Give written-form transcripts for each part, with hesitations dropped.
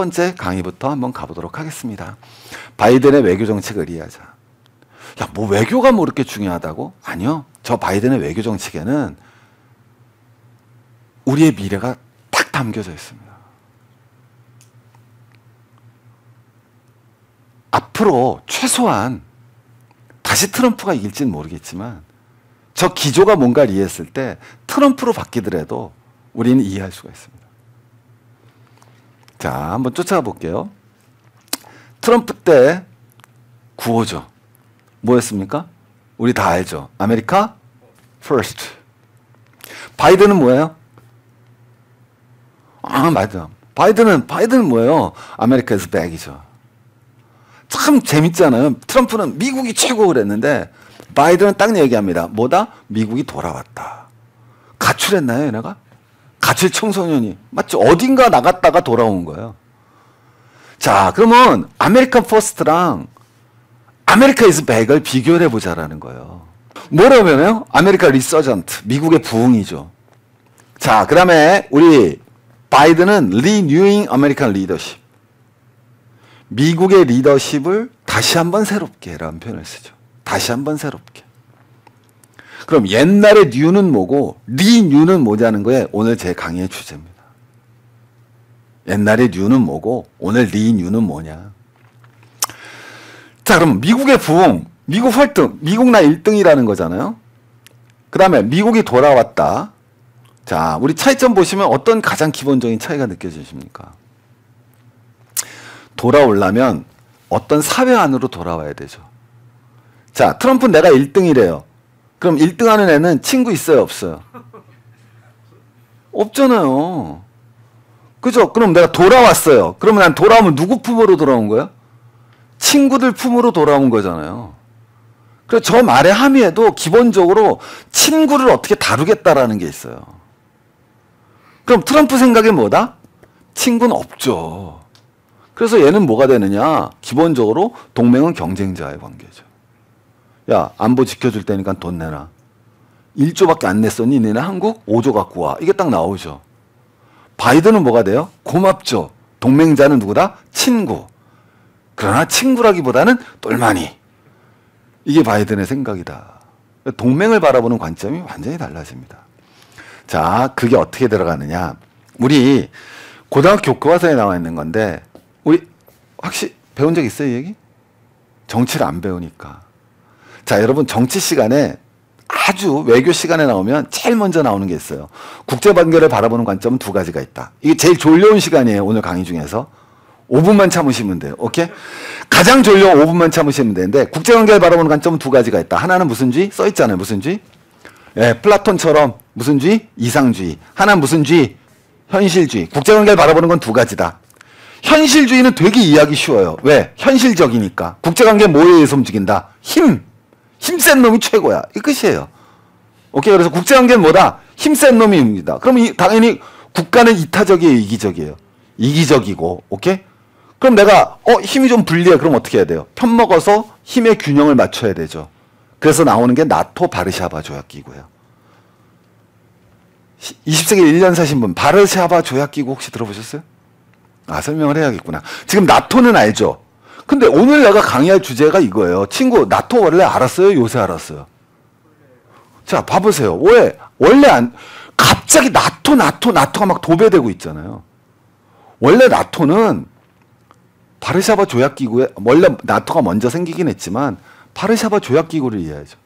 번째 강의부터 한번 가보도록 하겠습니다. 바이든의 외교 정책을 이해하자. 야, 뭐 외교가 뭐 이렇게 중요하다고? 아니요. 저 바이든의 외교 정책에는 우리의 미래가 딱 담겨져 있습니다. 앞으로 최소한 다시 트럼프가 이길지는 모르겠지만 저 기조가 뭔가를 이해했을 때 트럼프로 바뀌더라도 우리는 이해할 수가 있습니다. 자, 한번 쫓아가 볼게요. 트럼프 때 구호죠. 뭐였습니까? 우리 다 알죠. 아메리카 first. 바이든은 뭐예요? 아, 맞아. 바이든은 뭐예요? 아메리카 is back이죠. 참 재밌잖아요. 트럼프는 미국이 최고 그랬는데 바이든은 딱 얘기합니다. 뭐다? 미국이 돌아왔다. 가출했나요, 얘네가? 가출 청소년이. 맞죠? 어딘가 나갔다가 돌아온 거예요. 자, 그러면 아메리칸 퍼스트랑 아메리카 이즈 백을 비교를 해보자라는 거예요. 뭐라면요? 아메리카 리서전트, 미국의 부흥이죠. 자, 그 다음에 우리 바이든은 리뉴잉 아메리칸 리더십. 미국의 리더십을 다시 한번 새롭게 라는 표현을 쓰죠. 다시 한번 새롭게. 그럼 옛날의 뉴는 뭐고 리뉴는 뭐냐는 거에 오늘 제 강의의 주제입니다. 옛날의 뉴는 뭐고 오늘 리뉴는 뭐냐. 자, 그럼 미국의 부흥, 미국 활동, 미국 나 1등이라는 거잖아요. 그 다음에 미국이 돌아왔다. 자, 우리 차이점 보시면 어떤 가장 기본적인 차이가 느껴지십니까? 돌아오려면 어떤 사회 안으로 돌아와야 되죠. 자, 트럼프는 내가 1등이래요. 그럼 1등 하는 애는 친구 있어요, 없어요? 없잖아요. 그죠? 그럼 내가 돌아왔어요. 그러면 난 돌아오면 누구 품으로 돌아온 거야? 친구들 품으로 돌아온 거잖아요. 그래서 저 말의 함의에도 기본적으로 친구를 어떻게 다루겠다라는 게 있어요. 그럼 트럼프 생각에 뭐다? 친구는 없죠. 그래서 얘는 뭐가 되느냐? 기본적으로 동맹은 경쟁자의 관계죠. 야, 안보 지켜줄 테니까 돈 내놔. 1조밖에 안 냈었니? 니네 한국 5조 갖고 와. 이게 딱 나오죠. 바이든은 뭐가 돼요? 고맙죠. 동맹자는 누구다? 친구. 그러나 친구라기보다는 똘마니. 이게 바이든의 생각이다. 동맹을 바라보는 관점이 완전히 달라집니다. 자, 그게 어떻게 들어가느냐. 우리 고등학교 교과서에 나와 있는 건데 우리 혹시 배운 적 있어요, 이 얘기? 정치를 안 배우니까. 자, 여러분 정치 시간에 아주 외교 시간에 나오면 제일 먼저 나오는 게 있어요. 국제관계를 바라보는 관점은 두 가지가 있다. 이게 제일 졸려온 시간이에요, 오늘 강의 중에서. 5분만 참으시면 돼요. 오케이? 가장 졸려온 5분만 참으시면 되는데 국제관계를 바라보는 관점은 두 가지가 있다. 하나는 무슨 주의? 써 있잖아요. 무슨 주의? 예, 플라톤처럼 무슨 주의? 이상주의. 하나는 무슨 주의? 현실주의. 국제관계를 바라보는 건 두 가지다. 현실주의는 되게 이해하기 쉬워요. 왜? 현실적이니까. 국제관계는 뭐에 의해서 움직인다? 힘센 놈이 최고야. 이 끝이에요. 오케이? 그래서 국제관계는 뭐다? 힘센 놈이 움직인다. 그럼 당연히 국가는 이타적이에요, 이기적이에요? 이기적이고, 오케이? 그럼 내가 힘이 좀 불리해. 그럼 어떻게 해야 돼요? 편먹어서 힘의 균형을 맞춰야 되죠. 그래서 나오는 게 나토 바르샤바 조약기구예요. 20세기 1년 사신 분 바르샤바 조약기구 혹시 들어보셨어요? 아, 설명을 해야겠구나. 지금 나토는 알죠? 근데 오늘 내가 강의할 주제가 이거예요. 친구, 나토 원래 알았어요? 요새 알았어요? 자, 봐보세요. 왜? 원래 갑자기 나토가 막 도배되고 있잖아요. 원래 나토는 바르샤바 조약기구에, 원래 나토가 먼저 생기긴 했지만 바르샤바 조약기구를 이해하죠.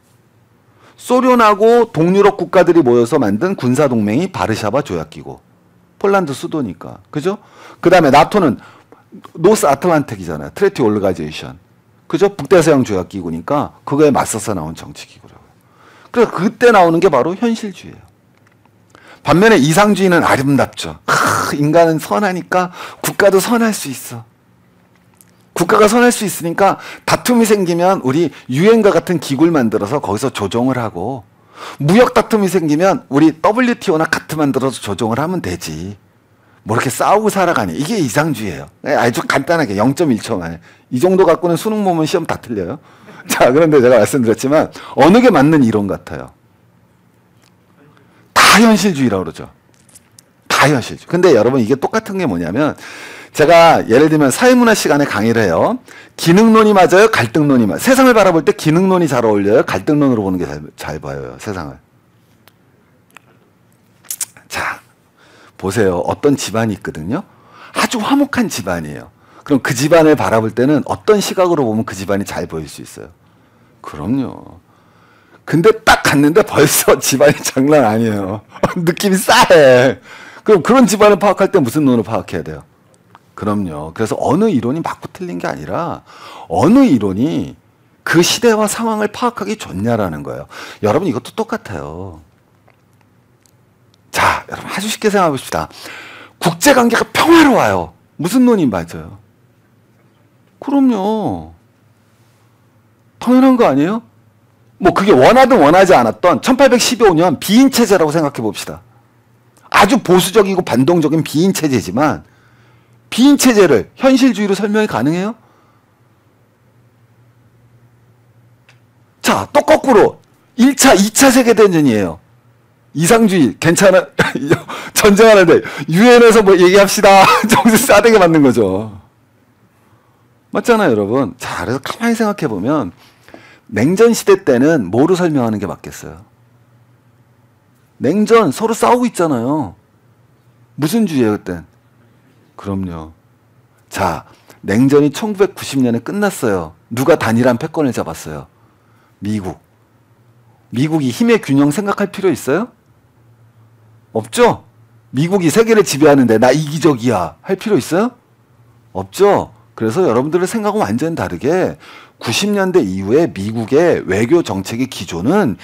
소련하고 동유럽 국가들이 모여서 만든 군사동맹이 바르샤바 조약기구. 폴란드 수도니까. 그죠? 그 다음에 나토는 노스 아틀란틱이잖아요. 트레티 올가제이션. 그죠? 북대서양 조약기구니까 그거에 맞서서 나온 정치기구라고요. 그래서 그때 나오는 게 바로 현실주의예요. 반면에 이상주의는 아름답죠. 인간은 선하니까 국가도 선할 수 있어. 국가가 선할 수 있으니까 다툼이 생기면 우리 유엔과 같은 기구를 만들어서 거기서 조정을 하고 무역 다툼이 생기면 우리 WTO나 가트 만들어서 조정을 하면 되지. 뭐 이렇게 싸우고 살아가니. 이게 이상주의예요. 아주 간단하게 0.1초 만에. 이 정도 갖고는 수능 보면 시험 다 틀려요. 자, 그런데 제가 말씀드렸지만 어느 게 맞는 이론 같아요? 다 현실주의라고 그러죠. 다 현실주의. 근데 여러분 이게 똑같은 게 뭐냐면 제가 예를 들면 사회문화 시간에 강의를 해요. 기능론이 맞아요? 갈등론이 맞아요? 세상을 바라볼 때 기능론이 잘 어울려요? 갈등론으로 보는 게 잘 보여요, 세상을. 자, 보세요. 어떤 집안이 있거든요. 아주 화목한 집안이에요. 그럼 그 집안을 바라볼 때는 어떤 시각으로 보면 그 집안이 잘 보일 수 있어요? 그럼요. 근데 딱 갔는데 벌써 집안이 장난 아니에요. 느낌이 싸해. 그럼 그런 집안을 파악할 때 무슨 논을 파악해야 돼요? 그럼요. 그래서 어느 이론이 맞고 틀린 게 아니라 어느 이론이 그 시대와 상황을 파악하기 좋냐라는 거예요. 여러분 이것도 똑같아요. 자, 여러분 아주 쉽게 생각해 봅시다. 국제관계가 평화로워요. 무슨 논이 맞아요? 그럼요. 당연한 거 아니에요? 뭐 그게 원하든 원하지 않았던 1815년 비인체제라고 생각해 봅시다. 아주 보수적이고 반동적인 비인체제지만 비인체제를 현실주의로 설명이 가능해요? 자, 또 거꾸로 1차, 2차 세계대전이에요. 이상주의 괜찮아? 전쟁하는데 유엔에서 뭐 얘기합시다. 정신 싸대게 맞는 거죠. 맞잖아요, 여러분. 자, 그래서 가만히 생각해 보면 냉전 시대 때는 뭐로 설명하는 게 맞겠어요? 냉전 서로 싸우고 있잖아요. 무슨 주의예요, 그땐? 그럼요. 자, 냉전이 1990년에 끝났어요. 누가 단일한 패권을 잡았어요? 미국. 미국이 힘의 균형 생각할 필요 있어요? 없죠? 미국이 세계를 지배하는데 나 이기적이야 할 필요 있어요? 없죠? 그래서 여러분들의 생각은 완전히 다르게 90년대 이후에 미국의 외교 정책의 기조는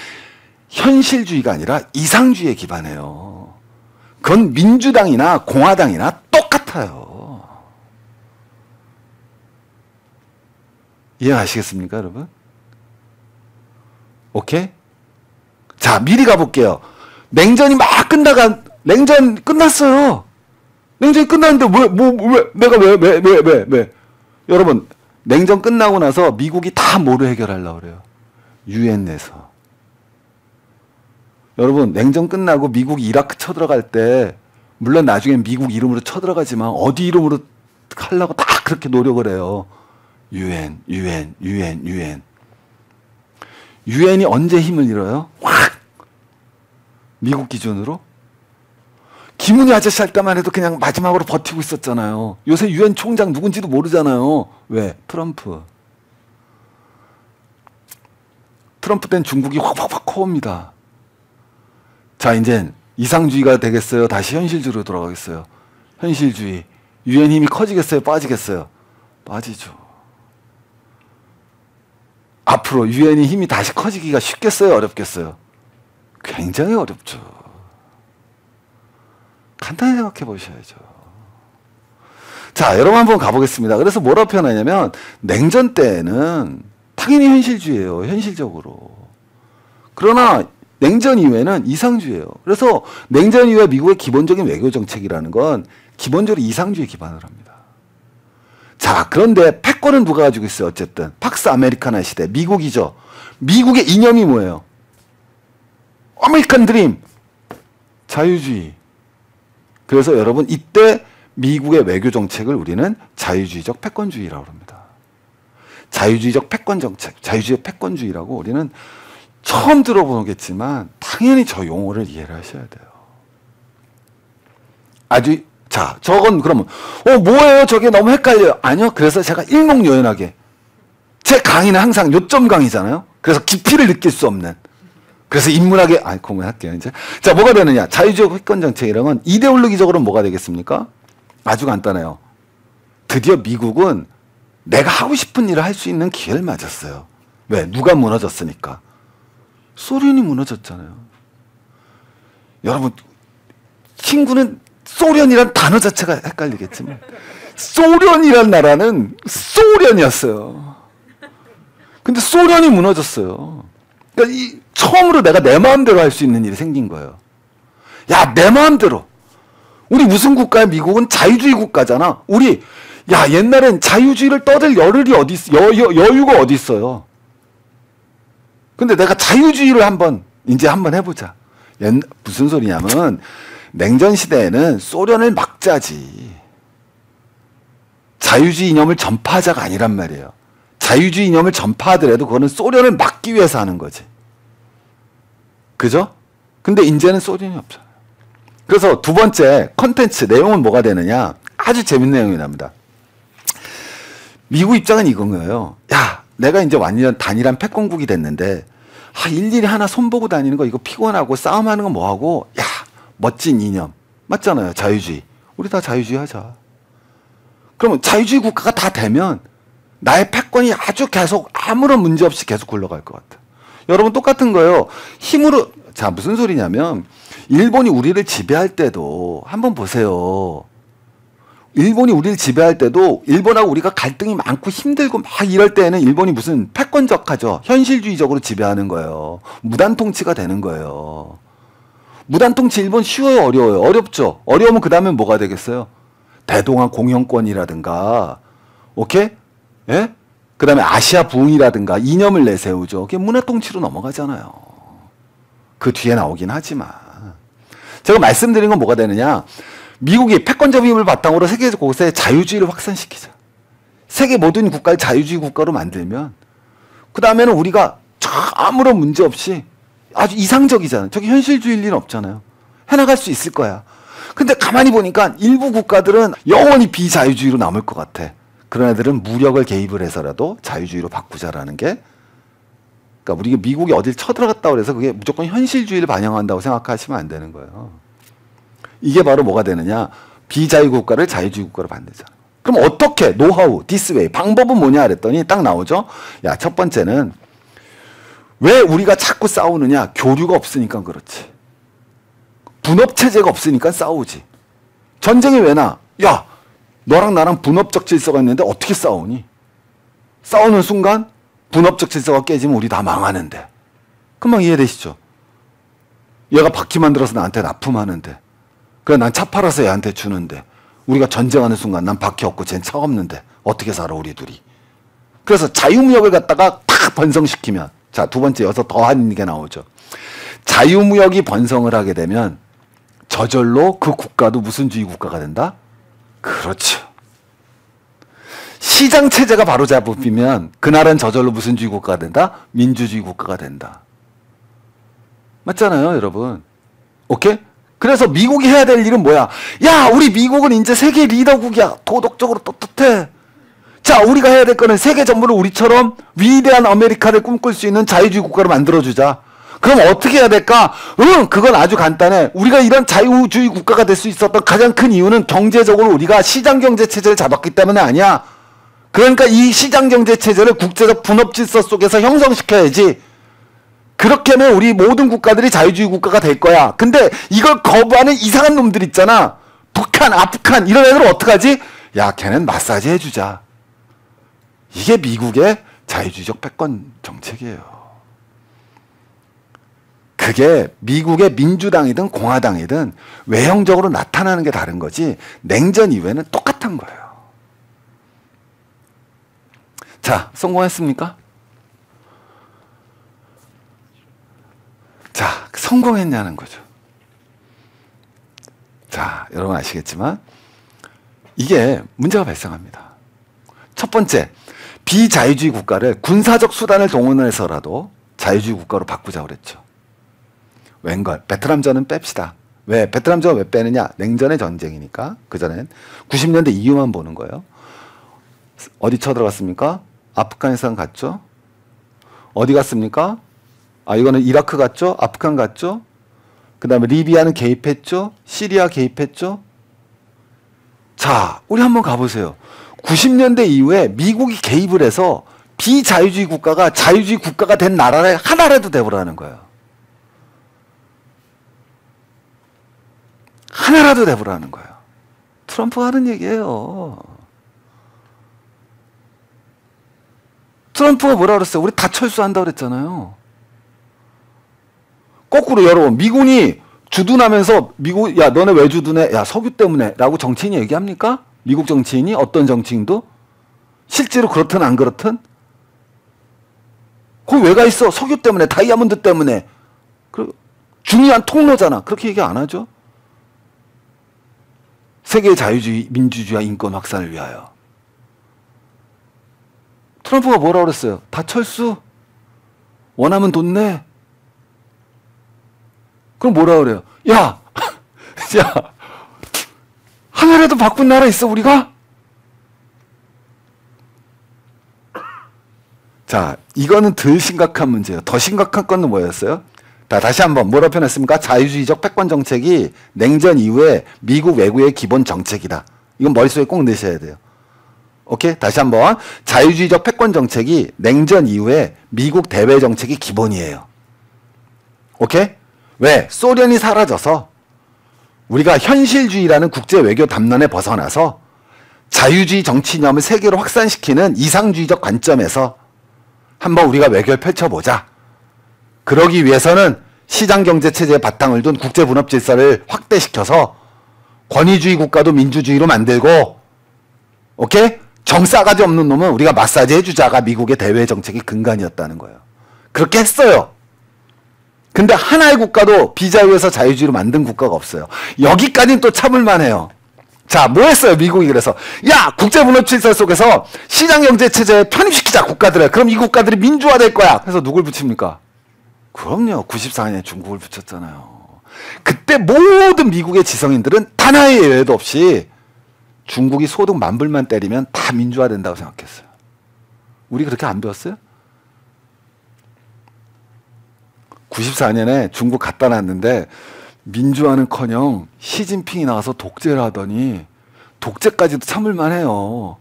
현실주의가 아니라 이상주의에 기반해요. 그건 민주당이나 공화당이나 똑같아요. 이해하시겠습니까, 여러분? 오케이? 자, 미리 가볼게요. 냉전이 막 끝나가, 냉전 끝났어요. 냉전이 끝났는데 왜? 여러분, 냉전 끝나고 나서 미국이 다 뭐로 해결하려고 그래요? 유엔 내에서. 여러분, 냉전 끝나고 미국이 이라크 쳐들어갈 때, 물론 나중에 미국 이름으로 쳐들어가지만 어디 이름으로 하려고 다 그렇게 노력을 해요. 유엔. 유엔이 언제 힘을 잃어요? 확! 미국 기준으로? 김은희 아저씨 할 때만 해도 그냥 마지막으로 버티고 있었잖아요. 요새 유엔 총장 누군지도 모르잖아요. 왜? 트럼프. 트럼프 땐 중국이 확 커옵니다. 자, 이젠 이상주의가 되겠어요? 다시 현실주의로 돌아가겠어요? 현실주의. 유엔 힘이 커지겠어요? 빠지겠어요? 빠지죠. 앞으로 유엔이 힘이 다시 커지기가 쉽겠어요? 어렵겠어요? 굉장히 어렵죠. 간단히 생각해 보셔야죠. 자, 여러분 한번 가보겠습니다. 그래서 뭐라고 표현하냐면 냉전 때는 당연히 현실주의예요. 현실적으로. 그러나 냉전 이후에는 이상주의예요. 그래서 냉전 이후에 미국의 기본적인 외교 정책이라는 건 기본적으로 이상주의에 기반을 합니다. 자, 그런데 패권은 누가 가지고 있어요? 어쨌든 팍스 아메리카나 시대 미국이죠. 미국의 이념이 뭐예요? 아메리칸 드림, 자유주의. 그래서 여러분 이때 미국의 외교 정책을 우리는 자유주의적 패권주의라고 합니다. 자유주의적 패권 정책, 자유주의 패권주의라고 우리는 처음 들어보겠지만 당연히 저 용어를 이해를 하셔야 돼요. 아주 자, 저건 그러면 뭐예요? 저게 너무 헷갈려요. 아니요. 그래서 제가 일목요연하게 제 강의는 항상 요점 강의잖아요. 그래서 깊이를 느낄 수 없는. 그래서 인문학에 공부할게요 이제. 자, 뭐가 되느냐? 자유주의 패권 정책이라는 건 이데올로기적으로는 뭐가 되겠습니까? 아주 간단해요. 드디어 미국은 내가 하고 싶은 일을 할 수 있는 기회를 맞았어요. 왜? 누가 무너졌으니까. 소련이 무너졌잖아요. 여러분, 친구는 소련이란 단어 자체가 헷갈리겠지만 소련이란 나라는 소련이었어요. 근데 소련이 무너졌어요. 그러니까 처음으로 내가 내 마음대로 할 수 있는 일이 생긴 거예요. 야, 내 마음대로. 우리 무슨 국가야? 미국은 자유주의 국가잖아. 우리 옛날엔 자유주의를 떠들 여유가 어디 있어요. 근데 내가 자유주의를 한번 해보자. 무슨 소리냐면 냉전 시대에는 소련을 막자지. 자유주의 이념을 전파하자가 아니란 말이에요. 자유주의 이념을 전파하더라도 그거는 소련을 막기 위해서 하는 거지. 그죠? 근데 이제는 소련이 없잖아요. 그래서 두 번째 컨텐츠 내용은 뭐가 되느냐? 아주 재밌는 내용이 납니다. 미국 입장은 이건 거예요. 야, 내가 이제 완전 단일한 패권국이 됐는데 일일이 하나 손보고 다니는 거 이거 피곤하고 싸움하는 건 뭐하고, 야, 멋진 이념. 맞잖아요. 자유주의. 우리 다 자유주의 하자. 그러면 자유주의 국가가 다 되면 나의 패권이 아주 계속 아무런 문제 없이 계속 굴러갈 것 같아. 여러분 똑같은 거예요. 힘으로, 자, 무슨 소리냐면 일본이 우리를 지배할 때도 한번 보세요. 일본이 우리를 지배할 때도 일본하고 우리가 갈등이 많고 힘들고 막 이럴 때에는 일본이 무슨 패권적하죠. 현실주의적으로 지배하는 거예요. 무단통치가 되는 거예요. 무단통치 일본 쉬워요, 어려워요? 어렵죠. 어려우면 그 다음에 뭐가 되겠어요? 대동아 공영권이라든가, 오케이? 예? 그 다음에 아시아 부흥이라든가 이념을 내세우죠. 그게 문화통치로 넘어가잖아요. 그 뒤에 나오긴 하지만. 제가 말씀드린 건 뭐가 되느냐. 미국이 패권적 힘을 바탕으로 세계 곳에 자유주의를 확산시키자. 세계 모든 국가를 자유주의 국가로 만들면 그 다음에는 우리가 아무런 문제 없이 아주 이상적이잖아요. 저기 현실주의일 리는 없잖아요. 해나갈 수 있을 거야. 근데 가만히 보니까 일부 국가들은 영원히 비자유주의로 남을 것 같아. 그런 애들은 무력을 개입을 해서라도 자유주의로 바꾸자라는 게, 그러니까 우리 미국이 어딜 쳐들어갔다고 그래서 그게 무조건 현실주의를 반영한다고 생각하시면 안 되는 거예요. 이게 바로 뭐가 되느냐. 비자유 국가를 자유주의 국가로 만들잖아요. 그럼 어떻게? 노하우, 디스웨이. 방법은 뭐냐 그랬더니 딱 나오죠. 야, 첫 번째는 왜 우리가 자꾸 싸우느냐. 교류가 없으니까 그렇지. 분업체제가 없으니까 싸우지. 전쟁이 왜 나? 야, 너랑 나랑 분업적 질서가 있는데 어떻게 싸우니? 싸우는 순간 분업적 질서가 깨지면 우리 다 망하는데. 금방 이해되시죠? 얘가 바퀴 만들어서 나한테 납품하는데, 그래 난 차 팔아서 얘한테 주는데, 우리가 전쟁하는 순간 난 바퀴 없고 쟨 차 없는데 어떻게 살아 우리 둘이. 그래서 자유무역을 갖다가 탁 번성시키면, 자, 두 번째 여기서 더한 게 나오죠. 자유무역이 번성을 하게 되면 저절로 그 국가도 무슨 주의 국가가 된다? 그렇죠. 시장체제가 바로 잡히면 그 나라는 저절로 무슨 주의 국가가 된다? 민주주의 국가가 된다. 맞잖아요, 여러분. 오케이? 그래서 미국이 해야 될 일은 뭐야? 야, 우리 미국은 이제 세계 리더국이야. 도덕적으로 떳떳해. 자, 우리가 해야 될 거는 세계 전부를 우리처럼 위대한 아메리카를 꿈꿀 수 있는 자유주의 국가로 만들어주자. 그럼 어떻게 해야 될까? 그건 아주 간단해. 우리가 이런 자유주의 국가가 될 수 있었던 가장 큰 이유는 경제적으로 우리가 시장경제 체제를 잡았기 때문에 아니야. 그러니까 이 시장경제 체제를 국제적 분업 질서 속에서 형성시켜야지. 그렇게 하면 우리 모든 국가들이 자유주의 국가가 될 거야. 근데 이걸 거부하는 이상한 놈들 있잖아. 북한, 아프간 이런 애들은 어떡하지? 야, 걔는 마사지 해주자. 이게 미국의 자유주의적 패권 정책이에요. 그게 미국의 민주당이든 공화당이든 외형적으로 나타나는 게 다른 거지 냉전 이후에는 똑같은 거예요. 자, 성공했습니까? 자, 성공했냐는 거죠. 자, 여러분 아시겠지만 이게 문제가 발생합니다. 첫 번째, 비자유주의 국가를 군사적 수단을 동원해서라도 자유주의 국가로 바꾸자고 그랬죠. 웬걸, 베트남전은 뺍시다. 왜? 베트남전 왜 빼느냐? 냉전의 전쟁이니까. 그전엔 90년대 이후만 보는 거예요. 어디 쳐들어갔습니까? 아프가니스탄 갔죠? 어디 갔습니까? 아, 이거는 이라크 갔죠? 아프간 갔죠? 그 다음에 리비아는 개입했죠? 시리아 개입했죠? 자, 우리 한번 가보세요. 90년대 이후에 미국이 개입을 해서 비자유주의 국가가 자유주의 국가가 된 나라를 하나라도 돼보라는 거예요. 하나라도 돼보라는 거예요. 트럼프가 하는 얘기예요. 트럼프가 뭐라 그랬어요? 우리 다 철수한다고 그랬잖아요. 거꾸로 여러분, 미군이 주둔하면서 미국, 야, 너네 왜 주둔해? 야, 석유 때문에 라고 정치인이 얘기합니까? 미국 정치인이? 어떤 정치인도? 실제로 그렇든 안 그렇든? 거기 왜 가 있어? 석유 때문에, 다이아몬드 때문에. 중요한 통로잖아. 그렇게 얘기 안 하죠? 세계의 자유주의, 민주주의와 인권 확산을 위하여. 트럼프가 뭐라 그랬어요? 다 철수? 원하면 돈 내? 그럼 뭐라 그래요? 야! 야! 하나라도 바꾼 나라 있어, 우리가? 자, 이거는 덜 심각한 문제예요. 더 심각한 건 뭐였어요? 다시 한번 뭐라 표현했습니까? 자유주의적 패권 정책이 냉전 이후에 미국 외교의 기본 정책이다. 이건 머릿속에 꼭 넣으셔야 돼요. 오케이? 다시 한번. 자유주의적 패권 정책이 냉전 이후에 미국 대외 정책이 기본이에요. 오케이? 왜? 소련이 사라져서 우리가 현실주의라는 국제 외교 담론에 벗어나서 자유주의 정치 이념을 세계로 확산시키는 이상주의적 관점에서 한번 우리가 외교를 펼쳐보자. 그러기 위해서는 시장경제체제의 바탕을 둔 국제분업질서를 확대시켜서 권위주의 국가도 민주주의로 만들고, 오케이? 정 싸가지 없는 놈은 우리가 마사지 해주자가 미국의 대외 정책의 근간이었다는 거예요. 그렇게 했어요. 근데 하나의 국가도 비자유에서 자유주의로 만든 국가가 없어요. 여기까지는 또 참을만 해요. 자, 뭐 했어요, 미국이? 그래서 야, 국제분업질서 속에서 시장경제체제에 편입시키자, 국가들을. 그럼 이 국가들이 민주화될 거야. 그래서 누굴 붙입니까? 그럼요, 94년에 중국을 붙였잖아요. 그때 모든 미국의 지성인들은 단 하나의 예외도 없이 중국이 소득 만불만 때리면 다 민주화된다고 생각했어요. 우리 그렇게 안 배웠어요? 94년에 중국 갖다 놨는데 민주화는커녕 시진핑이 나와서 독재를 하더니 독재까지도 참을만 해요.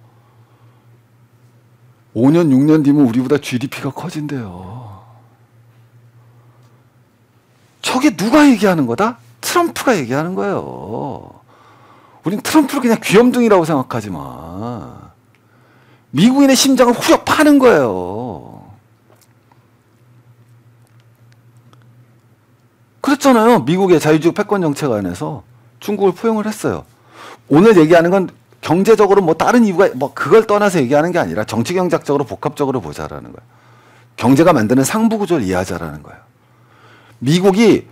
5년, 6년 뒤면 우리보다 GDP가 커진대요. 저게 누가 얘기하는 거다? 트럼프가 얘기하는 거예요. 우린 트럼프를 그냥 귀염둥이라고 생각하지만 미국인의 심장을 후벼 파는 거예요. 그랬잖아요. 미국의 자유주의 패권 정책 안에서 중국을 포용을 했어요. 오늘 얘기하는 건 경제적으로 뭐 다른 이유가 뭐 그걸 떠나서 얘기하는 게 아니라 정치 경제학적으로 복합적으로 보자라는 거예요. 경제가 만드는 상부 구조를 이해하자라는 거예요. 미국이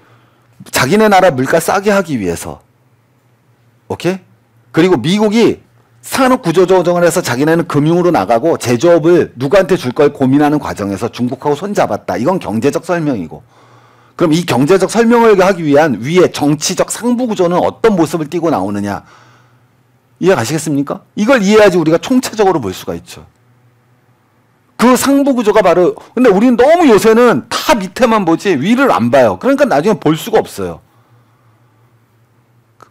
자기네 나라 물가 싸게 하기 위해서, 오케이? 그리고 미국이 산업 구조 조정을 해서 자기네는 금융으로 나가고 제조업을 누구한테 줄 걸 고민하는 과정에서 중국하고 손잡았다. 이건 경제적 설명이고, 그럼 이 경제적 설명을 하기 위한 위에 정치적 상부 구조는 어떤 모습을 띠고 나오느냐, 이해 가시겠습니까? 이걸 이해해야지 우리가 총체적으로 볼 수가 있죠. 그 상부 구조가 바로, 근데 우리는 너무 요새는 다 밑에만 보지 위를 안 봐요. 그러니까 나중에 볼 수가 없어요.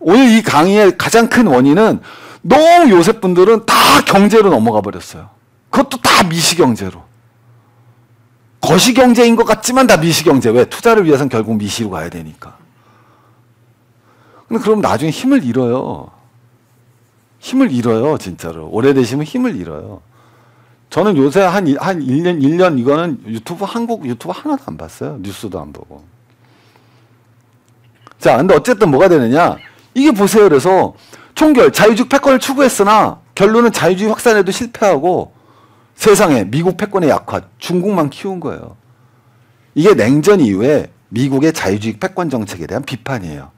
오늘 이 강의의 가장 큰 원인은 너무 요새 분들은 다 경제로 넘어가 버렸어요. 그것도 다 미시경제로. 거시경제인 것 같지만 다 미시경제. 왜? 투자를 위해서는 결국 미시로 가야 되니까. 근데 그럼 나중에 힘을 잃어요. 힘을 잃어요, 진짜로. 오래되시면 힘을 잃어요. 저는 요새 한 1년 이거는 한국 유튜브 하나도 안 봤어요. 뉴스도 안 보고. 자, 근데 어쨌든 뭐가 되느냐. 이게 보세요. 그래서 총결, 자유주의 패권을 추구했으나 결론은 자유주의 확산에도 실패하고 세상에 미국 패권의 약화, 중국만 키운 거예요. 이게 냉전 이후에 미국의 자유주의 패권 정책에 대한 비판이에요.